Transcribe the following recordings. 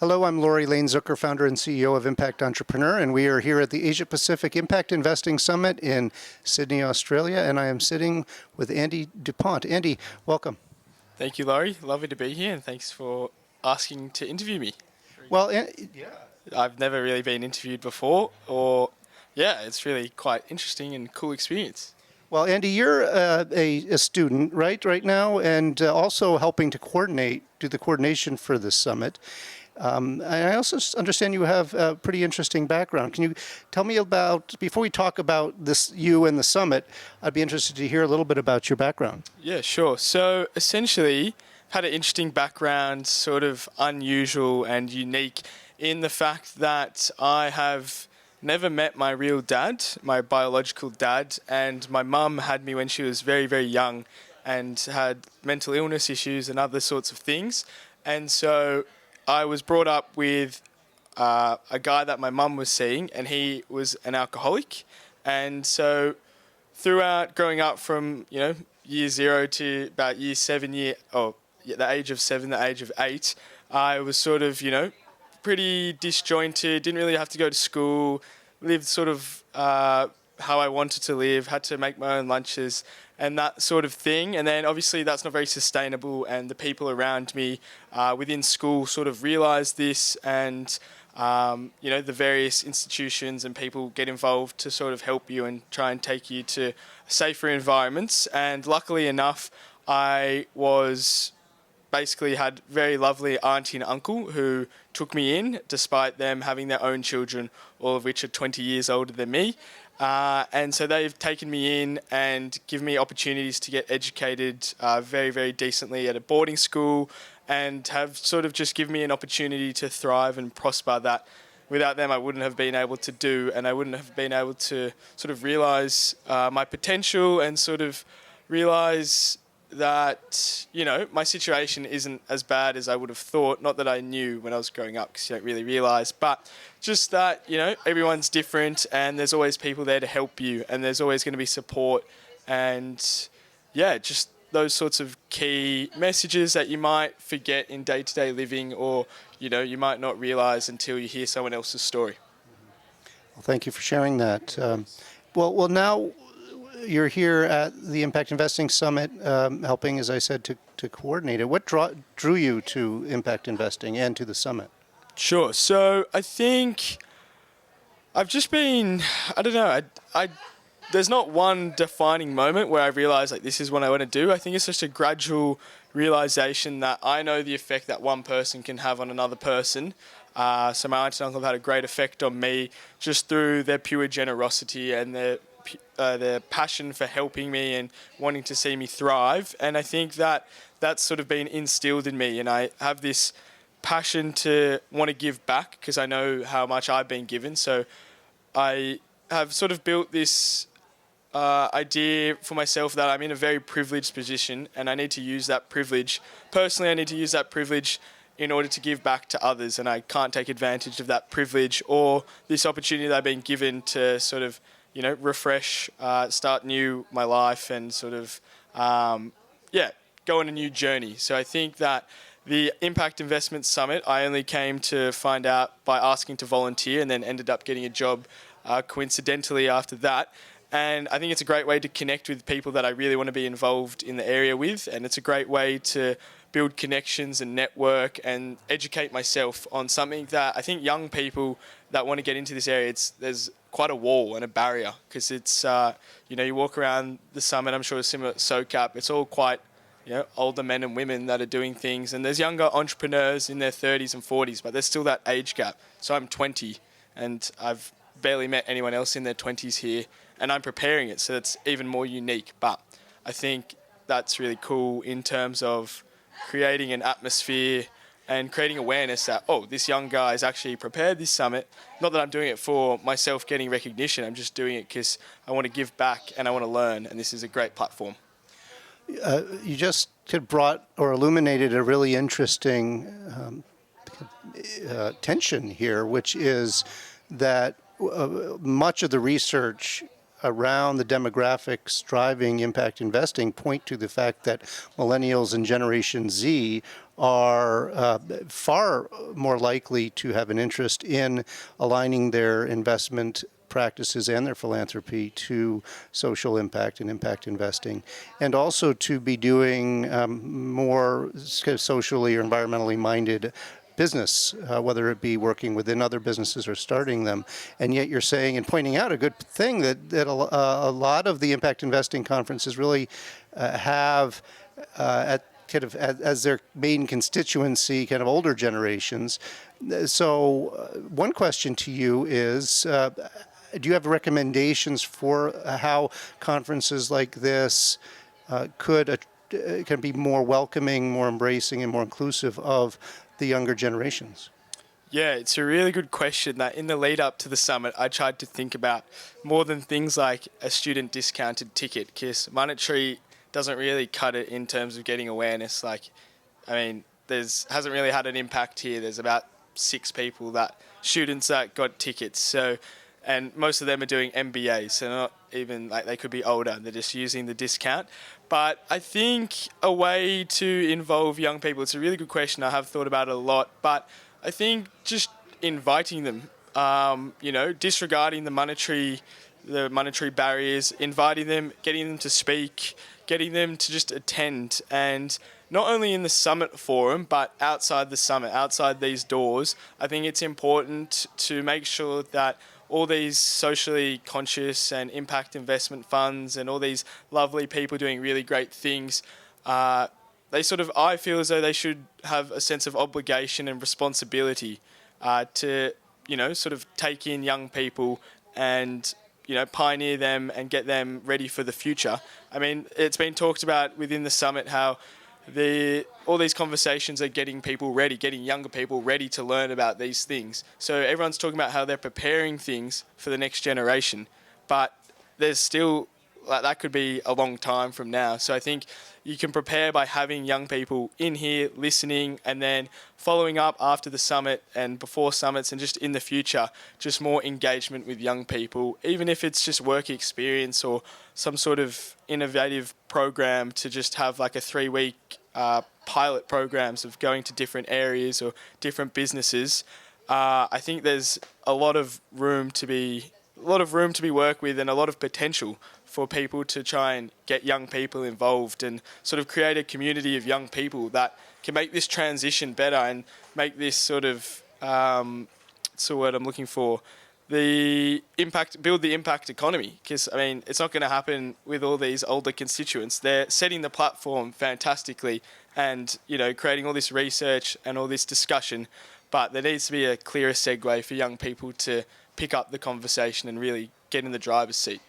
Hello, I'm Laurie, Lane-Zucker, founder and CEO of Impact Entrepreneur, and we are here at the Asia Pacific Impact Investing Summit in Sydney, Australia, and I am sitting with Andy Pont. Andy, welcome. Thank you, Laurie. Lovely to be here, and thanks for asking to interview me. Well, I've never really been interviewed before, it's really quite interesting and cool experience. Well, Andy, you're a student, right now, and also helping to do the coordination for this summit. And I also understand you have a pretty interesting background. Can you tell me about, before we talk about you and the summit, I'd be interested to hear a little bit about your background. Yeah, sure. So essentially, had an interesting background, sort of unusual and unique in the fact that I have never met my real dad, my biological dad, and my mum had me when she was very, very young and had mental illness issues and other sorts of things. And so I was brought up with a guy that my mum was seeing, and he was an alcoholic. And so throughout growing up from, year 0 to about year 7, the age of 7, the age of 8, I was sort of, pretty disjointed, didn't really have to go to school, lived sort of how I wanted to live, had to make my own lunches and that sort of thing. And then obviously that's not very sustainable, and the people around me within school sort of realised this, and the various institutions and people get involved to sort of help you and try and take you to safer environments. And luckily enough, I basically had very lovely auntie and uncle who took me in despite them having their own children, all of which are 20 years older than me. And so they've taken me in and given me opportunities to get educated very, very decently at a boarding school, and have sort of just given me an opportunity to thrive and prosper that without them I wouldn't have been able to do, and I wouldn't have been able to sort of realise my potential and sort of realise that, my situation isn't as bad as I would have thought. Not that I knew when I was growing up, because you don't really realise, but just that, everyone's different and there's always people there to help you, and there's always going to be support, and just those sorts of key messages that you might forget in day-to-day living, or, you might not realise until you hear someone else's story. Well, thank you for sharing that. Well, now you're here at the Impact Investing Summit, helping, as I said, to coordinate it. What drew you to Impact Investing and to the summit? Sure. So I think I've just been, I don't know, there's not one defining moment where I realised like this is what I want to do. I think it's just a gradual realisation that I know the effect that one person can have on another person. So my aunt and uncle have had a great effect on me just through their pure generosity and their passion for helping me and wanting to see me thrive. And I think that that's sort of been instilled in me, and I have this passion to want to give back because I know how much I've been given. So I have sort of built this idea for myself that I'm in a very privileged position, and I need to use that privilege. Personally, I need to use that privilege in order to give back to others, and I can't take advantage of that privilege or this opportunity that I've been given to sort of refresh, start new my life, and sort of, go on a new journey. So I think that the Impact Investment Summit, I only came to find out by asking to volunteer, and then ended up getting a job coincidentally after that. And I think it's a great way to connect with people that I really want to be involved in the area with, and it's a great way to build connections and network and educate myself on something that I think young people that want to get into this area, there's quite a wall and a barrier, because it's, you walk around the summit, I'm sure it's similar to SOCAP, it's all quite, older men and women that are doing things, and there's younger entrepreneurs in their 30s and 40s, but there's still that age gap. So I'm 20, and I've barely met anyone else in their 20s here, and I'm preparing it, so it's even more unique. But I think that's really cool in terms of creating an atmosphere and creating awareness that, this young guy has actually prepared this summit. Not that I'm doing it for myself getting recognition, I'm just doing it because I want to give back and I want to learn, and this is a great platform. You just brought or illuminated a really interesting tension here, which is that much of the research around the demographics driving impact investing point to the fact that millennials and Generation Z are far more likely to have an interest in aligning their investment practices and their philanthropy to social impact and impact investing, and also to be doing more socially or environmentally minded business, whether it be working within other businesses or starting them. And yet you're saying and pointing out a good thing that a lot of the impact investing conferences really have at kind of as their main constituency, kind of older generations. So one question to you is, do you have recommendations for how conferences like this can be more welcoming, more embracing, and more inclusive of the younger generations? Yeah, it's a really good question that in the lead up to the summit, I tried to think about more than things like a student discounted ticket, because monetary doesn't really cut it in terms of getting awareness. Like, I mean, hasn't really had an impact here. There's about 6 students that got tickets. So, and most of them are doing MBAs, so not even like they could be older. They're just using the discount. But I think a way to involve young people, it's a really good question. I have thought about it a lot, but I think just inviting them, disregarding the monetary barriers, inviting them, getting them to speak, getting them to just attend, and not only in the summit forum, but outside the summit, outside these doors. I think it's important to make sure that all these socially conscious and impact investment funds and all these lovely people doing really great things, I feel as though they should have a sense of obligation and responsibility to, sort of take in young people and, pioneer them and get them ready for the future. I mean, it's been talked about within the summit how all these conversations are getting younger people ready to learn about these things. So everyone's talking about how they're preparing things for the next generation, but there's still, that could be a long time from now. So I think you can prepare by having young people in here listening, and then following up after the summit and before summits and just in the future, just more engagement with young people, even if it's just work experience or some sort of innovative program to just have like a 3-week pilot programs of going to different areas or different businesses. I think there's a lot of room to be worked with, and a lot of potential for people to try and get young people involved and sort of create a community of young people that can make this transition better and make this sort of, what's the word I'm looking for, build the impact economy. Because, I mean, it's not going to happen with all these older constituents. They're setting the platform fantastically and, creating all this research and all this discussion, but there needs to be a clearer segue for young people to pick up the conversation and really get in the driver's seat.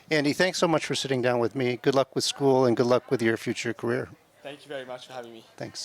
Andy, thanks so much for sitting down with me. Good luck with school and good luck with your future career. Thank you very much for having me. Thanks.